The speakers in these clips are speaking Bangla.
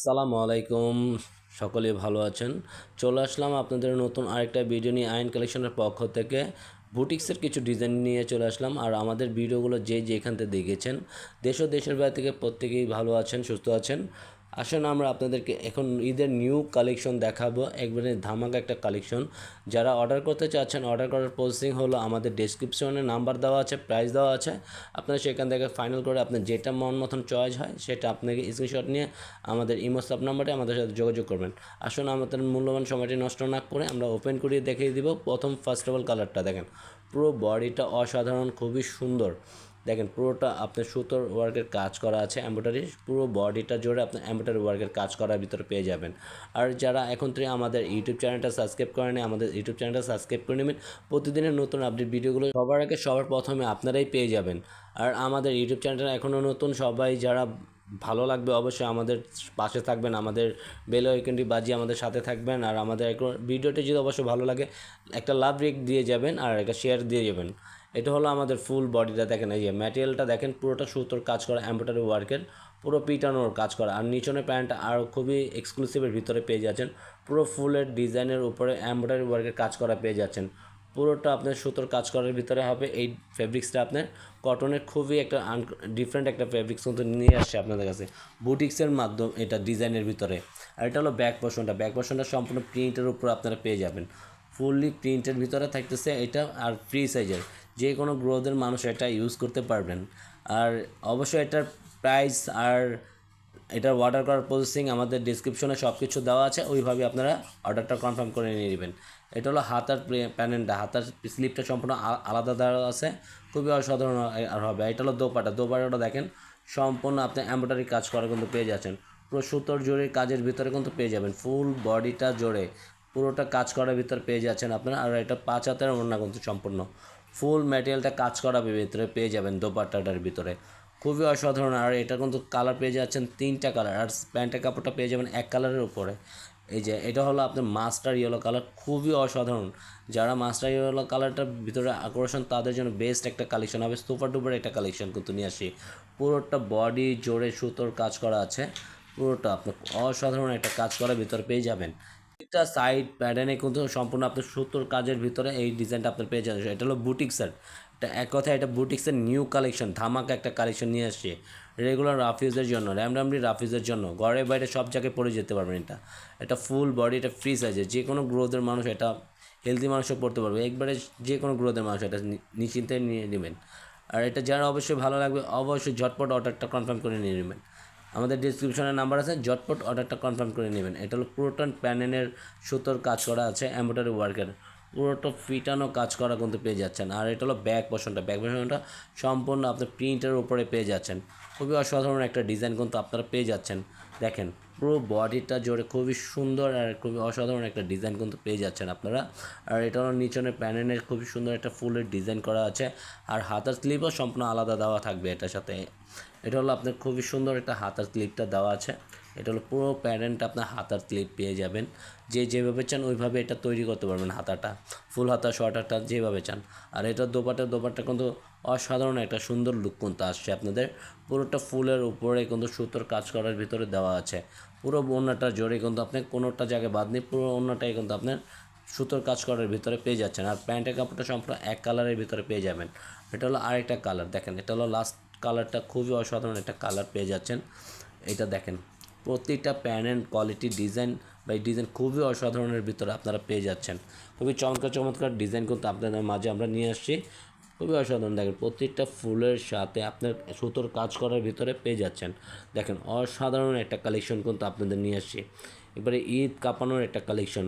আসসালামু আলাইকুম। সকলে ভালো আছেন? চলে আসলাম আপনাদের নতুন আরেকটা ভিডিও নিয়ে আয়ন কালেকশনের পক্ষ থেকে। বুটিক্সের কিছু ডিজাইন নিয়ে চলে আসলাম। আর আমাদের ভিডিওগুলো যে যেখান থেকে দেখেছেন, দেশ ও দেশের বাইরে থেকে প্রত্যেকেই ভালো আছেন, সুস্থ আছেন। আসুন আমরা আপনাদেরকে এখন ঈদের নিউ কালেকশন দেখাবো, একবারে ধামাকা একটা কালেকশন। যারা অর্ডার করতে চাচ্ছেন, অর্ডার করার প্রসেসিং হলো আমাদের ডেসক্রিপশনে নাম্বার দেওয়া আছে, প্রাইস দেওয়া আছে। আপনারা সেখান থেকে ফাইনাল করে আপনার যেটা মন মতন চয়েস হয় সেটা আপনাকে স্ক্রিনশট নিয়ে আমাদের ইমো সাব নাম্বারে আমাদের সাথে যোগাযোগ করবেন। আসুন আমাদের মূল্যবান সময়টি নষ্ট না করে আমরা ওপেন করিয়ে দেখিয়ে দিব। প্রথম ফার্স্ট অফ অল কালারটা দেখেন, পুরো বডিটা অসাধারণ, খুবই সুন্দর। দেখেন পুরোটা আপনার সুতোর ওয়ার্কের কাজ করা আছে, এমব্রয়ডারি পুরো বডিটা জুড়ে আপনার এমব্রয়ডারি ওয়ার্কের কাজ করার ভিতরে পেয়ে যাবেন। আর যারা এখন থেকে আমাদের ইউটিউব চ্যানেলটা সাবস্ক্রাইব করেন, আমাদের ইউটিউব চ্যানেলটা সাবস্ক্রাইব করে নেবেন। প্রতিদিনের নতুন আপডেট ভিডিওগুলো সবার আগে সবার প্রথমে আপনারাই পেয়ে যাবেন। আর আমাদের ইউটিউব চ্যানেলটা এখনও নতুন, সবাই যারা ভালো লাগবে অবশ্যই আমাদের পাশে থাকবেন, আমাদের বেল আইকনটি বাজিয়ে আমাদের সাথে থাকবেন। আর আমাদের ভিডিওটি যদি অবশ্যই ভালো লাগে একটা লাভ রেক দিয়ে যাবেন আর একটা শেয়ার দিয়ে যাবেন। এটা হলো আমাদের ফুল বডিটা, দেখেন এই যে ম্যাটেরিয়ালটা দেখেন, পুরোটা সুতোর কাজ করা, এমব্রয়ডারি ওয়ার্কের পুরো পিটানোর কাজ করা। আর নিচনের প্যান্টটা আরও খুবই এক্সক্লুসিভের ভিতরে পেয়ে যাচ্ছেন, পুরো ফুলের ডিজাইনের উপরে এমব্রয়ডারি ওয়ার্কের কাজ করা পেয়ে যাচ্ছেন। পুরোটা আপনার সুতোর কাজ করার ভিতরে হবে। এই ফেব্রিক্সটা আপনার কটনের খুবই একটা ডিফারেন্ট একটা ফেব্রিক্স কিন্তু নিয়ে আসছে আপনাদের কাছে বুটিক্সের মাধ্যম এটা ডিজাইনের ভিতরে। আর এটা হলো ব্যাক পোর্শনটা সম্পূর্ণ প্রিন্টের উপর আপনারা পেয়ে যাবেন, ফুললি প্রিন্টের ভিতরে থাকতেছে এটা। আর ফ্রি সাইজের যে কোনো গ্রোথের মানুষ এটা ইউজ করতে পারবেন। আর অবশ্যই এটার প্রাইস আর এটার অর্ডার করার প্রসেসিং আমাদের ডিসক্রিপশনে সব কিছু দেওয়া আছে, ওইভাবে আপনারা অর্ডারটা কনফার্ম করে নিয়ে নেবেন। এটা হলো হাতার প্যানেলটা, হাতার স্লিপটা সম্পূর্ণ আলাদা দেওয়া আছে, খুবই অসাধারণ আর হবে। এটা হলো দোপাটাটা দেখেন, সম্পূর্ণ আপনি এমব্রয়ডারি কাজ করা কিন্তু পেয়ে যাচ্ছেন, পুরো সুতোর জোরে কাজের ভিতরে কিন্তু পেয়ে যাবেন, ফুল বডিটা জোরে পুরোটা কাজ করার ভিতরে পেয়ে যাচ্ছেন আপনারা। আর এটা 5 হাতের ওড়না কিন্তু সম্পূর্ণ ফুল ম্যাটেরিয়ালটা কাজ করা ভিতরে পেয়ে যাবেন দোপাট্টাটার ভিতরে, খুবই অসাধারণ। আর এটা কিন্তু কালার পেয়ে যাচ্ছেন 3টা কালার, আর প্যান্টের কাপড়টা পেয়ে যাবেন এক কালারের উপরে। এই যে এটা হলো আপনার মাস্টার ইয়েলো কালার, খুবই অসাধারণ। যারা মাস্টার ইয়েলো কালারটার ভিতরে আকর্ষণ তাদের জন্য বেস্ট একটা কালেকশন হবে, সুপার ডুপার একটা কালেকশন কিন্তু নিয়ে আসি। পুরোটা বডি জোরে সুতোর কাজ করা আছে, পুরোটা আপনার অসাধারণ একটা কাজ করার ভিতরে পেয়ে যাবেন। এটা সাইড প্যাটার্নে কিন্তু সম্পূর্ণ আপনার সুতোর কাজের ভিতরে এই ডিজাইনটা আপনার পেয়ে যাবেন। এটা হলো বুটিক্সের, এটা এক কথায় এটা বুটিক্সের নিউ কালেকশন, ধামাকা একটা কালেকশন নিয়ে আসছে। রেগুলার রাফিউজের জন্য, র্যামডামলি রাফিউজের জন্য, ঘরে বাইরে সব জায়গায় পরে যেতে পারবেন। এটা ফুল বডি, এটা ফ্রি সাইজের, যে কোনো গ্রোথের মানুষ, এটা হেলদি মানুষও পড়তে পারবে, একবারে যে কোনো গ্রোথের মানুষ এটা নিশ্চিন্তে নিয়ে নেবেন। আর এটা যারা অবশ্যই ভালো লাগবে অবশ্যই ঝটপট অর্ডারটা কনফার্ম করে নিয়ে নেবেন। আমাদের ডিসক্রিপশনে নাম্বার আছে, ঝটপট অর্ডারটা কনফার্ম করে নেবেন। এটা হলো পুরোটা প্যানেলের সুতোর কাজ করা আছে, এমব্রয়ডারি ওয়ার্কের পুরোটা ফিটানো কাজ করা কিন্তু পেয়ে যাচ্ছেন। আর এটা হলো ব্যাক পোর্শনটা সম্পূর্ণ আপনার প্রিন্টের উপরে পেয়ে যাচ্ছেন, খুবই অসাধারণ একটা ডিজাইন কিন্তু আপনারা পেয়ে যাচ্ছেন। দেখেন পুরো বডিটা জোরে খুবই সুন্দর আর খুবই অসাধারণ একটা ডিজাইন কিন্তু পেয়ে যাচ্ছেন আপনারা। আর এটা হলো নিচনের প্যানেলের খুবই সুন্দর একটা ফুলের ডিজাইন করা আছে। আর হাতার স্লিপও সম্পূর্ণ আলাদা দেওয়া থাকবে এটার সাথে। এটা হলো আপনার খুবই সুন্দর একটা হাতার ক্লিপটা দেওয়া আছে। এটা হলো পুরো প্যারেন্টটা আপনার হাতার ক্লিপ পেয়ে যাবেন, যে যেভাবে চান ওইভাবে এটা তৈরি করতে পারবেন, হাতাটা ফুল হাতা শর্ট হাতা যেভাবে চান। আর এটা দোপাট্টা কিন্তু অসাধারণ একটা সুন্দর লুক কিন্তু আসছে আপনাদের। পুরোটা ফুলের উপরে কিন্তু সুতোর কাজ করার ভিতরে দেওয়া আছে, পুরো ওড়নাটা জোরে কিন্তু আপনি কোনোটা জায়গায় বাদ নেই, পুরো ওড়নাটাই কিন্তু আপনার সুতোর কাজ করার ভিতরে পেয়ে যাচ্ছেন। আর প্যান্টের কাপড়টা সম্পূর্ণ এক কালারের ভিতরে পেয়ে যাবেন। এটা হলো আরেকটা কালার, দেখেন এটা হলো লাস্ট কালারটা, খুবই অসাধারণ একটা কালার পেয়ে যাচ্ছেন। এটা দেখেন প্রতিটা প্যানেল কোয়ালিটি ডিজাইন বা ডিজাইন খুবই অসাধারণের ভিতরে আপনারা পেয়ে যাচ্ছেন, খুবই চমৎকার ডিজাইন কিন্তু আপনাদের মাঝে আমরা নিয়ে আসছি, খুবই অসাধারণ। দেখেন প্রত্যেকটা ফুলের সাথে আপনার সুতোর কাজ করার ভিতরে পেয়ে যাচ্ছেন। দেখেন অসাধারণ একটা কালেকশন কিন্তু আপনাদের নিয়ে আসছি, এবারে ঈদ কাঁপানোর একটা কালেকশন।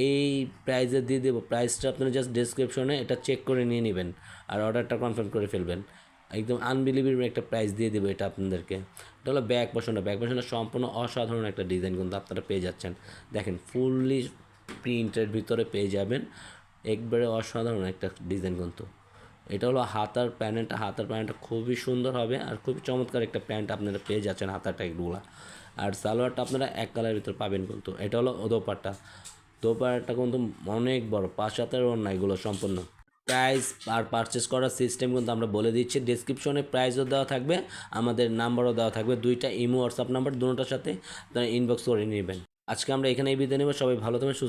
এই প্রাইসে দিয়ে দেবো, প্রাইসটা আপনারা জাস্ট ডেসক্রিপশনে এটা চেক করে নিয়ে নেবেন আর অর্ডারটা কনফার্ম করে ফেলবেন। একদম আনবিলিভেবল একটা প্রাইস দিয়ে দেবো এটা আপনাদেরকে। এটা হলো ব্যাক পোর্শনটা সম্পূর্ণ অসাধারণ একটা ডিজাইন কিন্তু আপনারা পেয়ে যাচ্ছেন। দেখেন ফুললি প্রিন্টের ভিতরে পেয়ে যাবেন, একবারে অসাধারণ একটা ডিজাইন কিন্তু। এটা হলো হাতার প্যান্টটা খুবই সুন্দর হবে আর খুবই চমৎকার একটা প্যান্ট আপনারা পেয়ে যাচ্ছেন হাতাটা এগুলা। আর সালোয়ারটা আপনারা এক কালারের ভিতর পাবেন কিন্তু। এটা হলো দোপাট্টা কিন্তু অনেক বড়, 5 হাতের ওড়না এগুলো সম্পূর্ণ। প্রাইস আর পারচেস করার সিস্টেম কিন্তু আমরা বলে দিচ্ছি। ডেসক্রিপশনে প্রাইসও দেওয়া থাকবে, আমাদের নাম্বারও দেওয়া থাকবে, দুইটা ইমো হোয়াটসঅ্যাপ নাম্বার, দুটোটার সাথে আপনারা ইনবক্স করে নেবেন। আজকে আমরা এখানেই বিদায় নেব। সবাই ভালো থাকবেন, সুস্থ